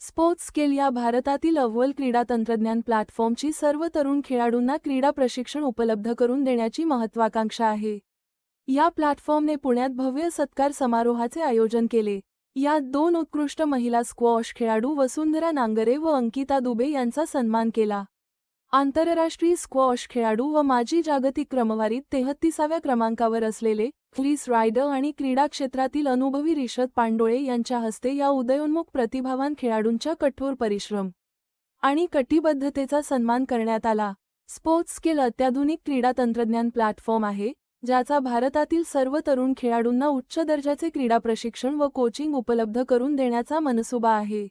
Sports skill या भारतातील अव्वल क्रीडा तंत्रज्ञान प्लॅटफॉर्मची सर्व तरुण खेळाडूंना क्रीडा प्रशिक्षण उपलब्ध करून देण्याची महत्त्वाकांक्षा आहे. या प्लॅटफॉर्मने पुण्यात भव्य सत्कार समारोहाचे आयोजन केले. यात 2 उत्कृष्ट महिला स्क्वॉश खेळाडू वसुंधरा नांगरे व अंकिता दुबे यांचा सन्मान केला. आंतरराष्ट्रीय स्क्वॉश खेळाडू व माजी जागतिक क्रमवारीत 33व्या क्रमांकावर असलेले क्रिस रायडर आणि क्रीडा क्षेत्रातील अनुभवी रिषद पांडोळे यांच्या हस्ते या उदयोन्मुख प्रतिभावान खेळाडूंच्या कठोर परिश्रम आणि कटिबद्धतेचा सन्मान करण्यात आला. स्पोर्ट्स स्किल अत्याधुनिक क्रीडा तंत्रज्ञान प्लॅटफॉर्म आहे, ज्याचा भारतातील सर्व तरुण खेळाडूंना उच्च दर्जाचे क्रीडा प्रशिक्षण व कोचिंग उपलब्ध करून देण्याचा मनसूबा आहे.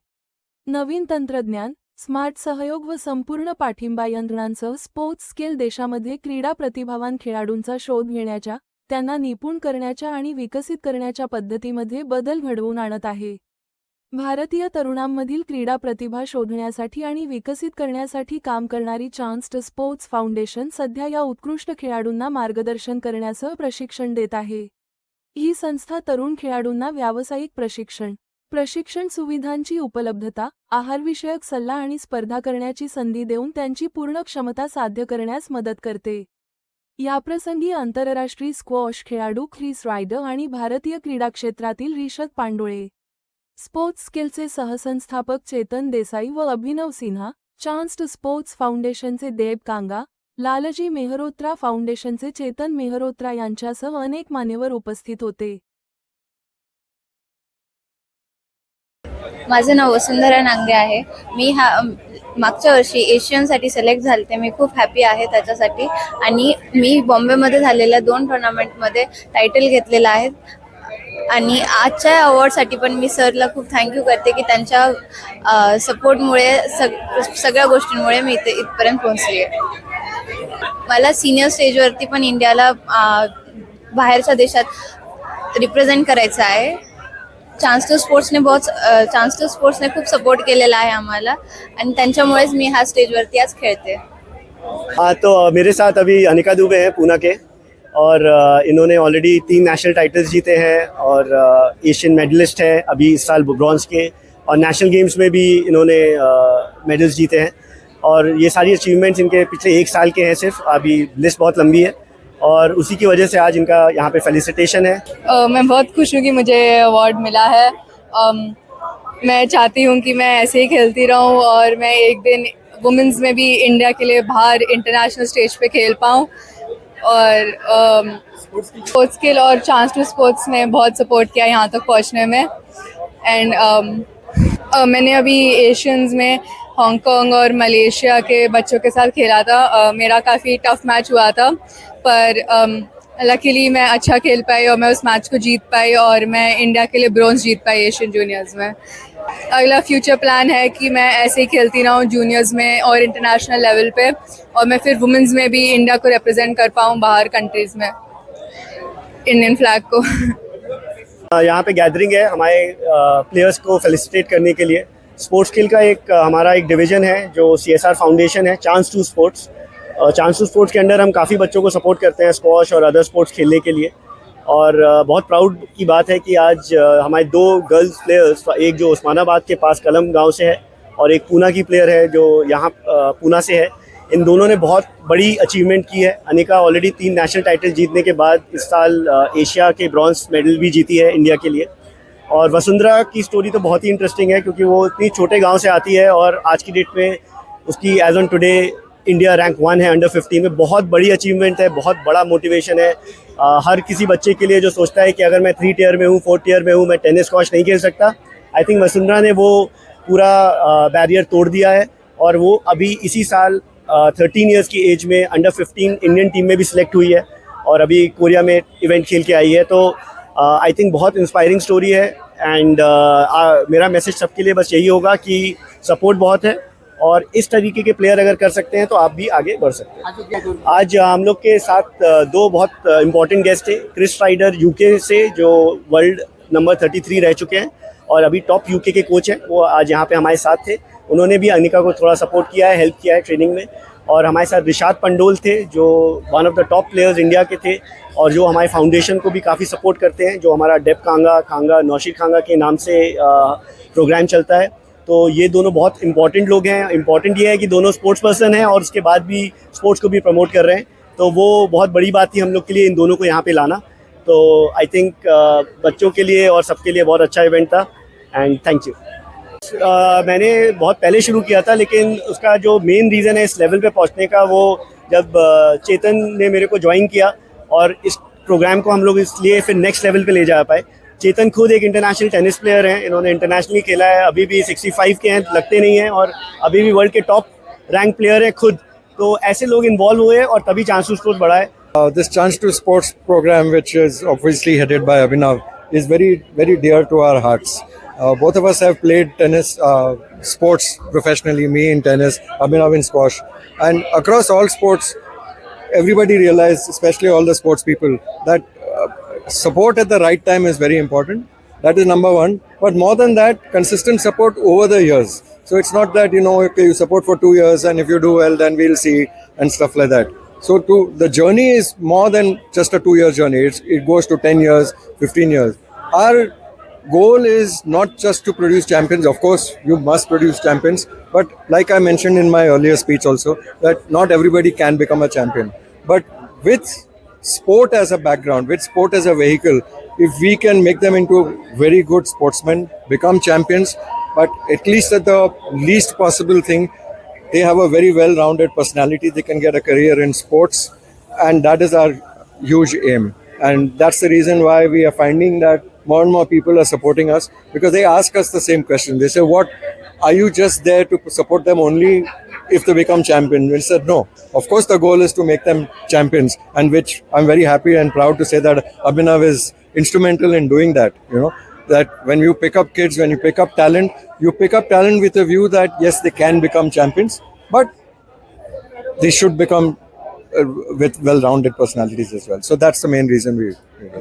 नवीन तंत्रज्ञान, स्मार्ट सहयोग व संपूर्ण पाठिंबा यंत्रणांसह स्पोर्ट्स स्किल देशामध्ये क्रीडा प्रतिभावान खेळाडूंचा शोध घेण्याच्या, त्यांना निपुण करण्याच्या आणि विकसित करण्याच्या पद्धतीमध्ये बदल घडवून आणत आहे. भारतीय तरुणांमधील क्रीडा प्रतिभा शोधण्यासाठी आणि विकसित करण्यासाठी काम करणारी चान्स टू स्पोर्ट्स फाउंडेशन सध्या या उत्कृष्ट खेळाडूंना मार्गदर्शन करण्यासह प्रशिक्षण देत आहे. ही संस्था तरुण खेळाडूंना व्यावसायिक प्रशिक्षण सुविधांची उपलब्धता, आहारविषयक सल्ला आणि स्पर्धा करण्याची संधी देऊन त्यांची पूर्ण क्षमता साध्य करण्यास मदत करते. याप्रसंगी आंतरराष्ट्रीय स्क्वॉश खेळाडू क्रिस रायडर आणि भारतीय क्रीडा क्षेत्रातील रिषद पांडोळे, स्पोर्ट्स स्किलचे सहसंस्थापक चेतन देसाई व अभिनव सिन्हा, चान्स टू स्पोर्ट्स फाउंडेशनचे देब कांगा, लालजी मेहरोत्रा फाउंडेशनचे चेतन मेहरोत्रा यांच्यासह अनेक मान्यवर उपस्थित होते. माझं नाव वसुंधरा नांगरे आहे. मी मागच्या वर्षी एशियनसाठी सिलेक्ट झाले. मी खूप हॅपी आहे त्याच्यासाठी. आणि मी बॉम्बेमध्ये झालेल्या 2 टुर्नामेंटमध्ये टायटल घेतलेलं आहे. आणि आजच्या अवॉर्डसाठी पण मी सरला खूप थँक्यू करते की त्यांच्या सपोर्टमुळे सगळ्या गोष्टींमुळे मी इथपर्यंत पोहोचली आहे. मला सिनियर स्टेजवरती पण इंडियाला बाहेरच्या देशात रिप्रेझेंट करायचं आहे. चान्स टू स्पोर्ट्सने खूप सपोर्ट केलेला आहे आम्हाला आणि त्यांच्यामुळेच मी ह्या स्टेजवरती आज खेळते. हाँ, तो मेरे साथ अभी अनिका दुबे हैं पूना के, और इन्होंने ऑलरेडी 3 नेशनल टाइटल्स जीते हैं और एशियन मेडलिस्ट है अभी इस साल ब्रॉन्ज के, और नेशनल गेम्स में भी इन्होंने मेडल्स जीते हैं. और ये सारी अचीवमेंट्स इनके पिछले 1 साल के हैं सिर्फ. अभी लिस्ट बहुत लंबी है और उसी की वजह से आज इनका यहाँ पे फेलिसिटेशन है. मैं बहुत खुश हूँ कि मुझे अवार्ड मिला है. मैं चाहती हूँ कि मैं ऐसे ही खेलती रहूँ और मैं एक दिन वुमेन्स में भी इंडिया के लिए बाहर इंटरनेशनल स्टेज पे खेल पाऊँ. और स्पोर्ट्स स्किल और चांस टू स्पोर्ट्स ने बहुत सपोर्ट किया यहाँ तक पहुँचने में. एंड मैंने अभी एशियंस में हांगकांग और मलेशिया के बच्चों के साथ खेला था. मेरा काफ़ी टफ मैच हुआ था, पर लकीली मैं अच्छा खेल पाई और मैं उस मैच को जीत पाई और मैं इंडिया के लिए ब्रॉन्ज जीत पाई एशियन जूनियर्स में. अगला फ्यूचर प्लान है कि मैं ऐसे ही खेलती रहूँ जूनियर्स में और इंटरनेशनल लेवल पे, और मैं फिर वुमेन्स में भी इंडिया को रिप्रेजेंट कर पाऊँ बाहर कंट्रीज़ में, इंडियन फ्लैग को. यहाँ पे गैदरिंग है हमारे प्लेयर्स को फेलिसिटेट करने के लिए. स्पोर्ट्स स्किल का हमारा एक डिवीज़न है जो CSR फाउंडेशन है, chance to sports. Chance to sports के अंडर हम काफ़ी बच्चों को सपोर्ट करते हैं स्क्वॉश और अदर स्पोर्ट्स खेलने के लिए. और बहुत प्राउड की बात है कि आज हमारे 2 गर्ल्स प्लेयर्स, एक जो उस्मानाबाद के पास कलम गांव से है और एक पूना की प्लेयर है जो यहाँ पूना से है, इन दोनों ने बहुत बड़ी अचीवमेंट की है. अनिका ऑलरेडी 3 नेशनल टाइटल जीतने के बाद इस साल एशिया के ब्रॉन्ज मेडल भी जीती है इंडिया के लिए. और वसुंधरा की स्टोरी तो बहुत ही इंटरेस्टिंग है क्योंकि वो इतनी छोटे गांव से आती है और आज की डेट में उसकी age on today India rank 1 है अंडर 15 में. बहुत बड़ी अचीवमेंट है, बहुत बड़ा मोटिवेशन है हर किसी बच्चे के लिए जो सोचता है कि अगर मैं 3 टियर में हूँ, 4 टियर में हूँ, मैं टेनिस स्क्वॉश नहीं खेल सकता. आई थिंक वसुंधरा ने वो पूरा बैरियर तोड़ दिया है और वो अभी इसी साल 13 ईयर्स की एज में अंडर 15 इंडियन टीम में भी सिलेक्ट हुई है और अभी कोरिया में इवेंट खेल के आई है. तो आई थिंक बहुत इंस्पायरिंग स्टोरी है. एंड मेरा मैसेज सबके लिए बस यही होगा कि सपोर्ट बहुत है और इस तरीके के प्लेयर अगर कर सकते हैं तो आप भी आगे बढ़ सकते हैं. आज हम लोग के साथ 2 बहुत इम्पॉर्टेंट गेस्ट थे. क्रिस राइडर यूके से जो वर्ल्ड नंबर 33 रह चुके हैं और अभी टॉप यूके के कोच हैं, वो आज यहाँ पे हमारे साथ थे. उन्होंने भी अनिका को थोड़ा सपोर्ट किया है, हेल्प किया है ट्रेनिंग में. और हमारे साथ रिशाद पंडोल थे जो one of the top players India के थे और जो हमारे फाउंडेशन को भी काफ़ी सपोर्ट करते हैं. जो हमारा डेप कांगा नौशीर खांगा के नाम से प्रोग्राम चलता है, तो ये दोनों बहुत इंपॉर्टेंट लोग हैं. इंपॉर्टेंट ये है कि दोनों स्पोर्ट्स पर्सन हैं और उसके बाद भी स्पोर्ट्स को भी प्रमोट कर रहे हैं. तो वो बहुत बड़ी बात थी हम लोग के लिए इन दोनों को यहाँ पे लाना. तो आई थिंक बच्चों के लिए और सबके लिए बहुत अच्छा इवेंट था एंड थैंक यू. मैंने बहुत पहले शुरू किया था, लेकिन उसका जो मेन रीज़न है इस लेवल पे पहुंचने का, वो जब चेतन ने मेरे को ज्वाइन किया और इस प्रोग्राम को हम लोग इसलिए फिर नेक्स्ट लेवल पे ले जा पाए. चेतन खुद एक इंटरनेशनल टेनिस प्लेयर हैं, इन्होंने इंटरनेशनली खेला है, अभी भी 65 के हैं, लगते नहीं हैं, और अभी भी वर्ल्ड के टॉप रैंक प्लेयर हैं खुद. तो ऐसे लोग इन्वॉल्व हुए और तभी चांस टू स्पोर्ट्स बढ़ा है. This Chance to Sports program, which is obviously headed by Abhinav, is very, very dear to our hearts. Both of us have played tennis, sports professionally, me in tennis, Abhinav in squash. And across all sports, everybody realized, especially all the sports people, that support at the right time is very important. That is number one. But more than that, consistent support over the years. So it's not that, okay, you support for 2 years and if you do well, then we'll see and stuff like that. So the journey is more than just a 2-year journey. It goes to 10 years, 15 years. Our goal is not just to produce champions. Of course, you must produce champions. But like I mentioned in my earlier speech also, that not everybody can become a champion. But with sport as a background, with sport as a vehicle, if we can make them into very good sportsmen, become champions, but at least at the least possible thing, they have a very well-rounded personality. They can get a career in sports, and that is our huge aim. And that's the reason why we are finding that more and more people are supporting us, because they ask us the same question. They say, "What are you just there to support them only if they become champion?" We said, "No. Of course, the goal is to make them champions," and which I'm very happy and proud to say that Abhinav is instrumental in doing that. That when you pick up kids, when you pick up talent with a view that yes, they can become champions, but they should become with well-rounded personalities as well. So that's the main reason we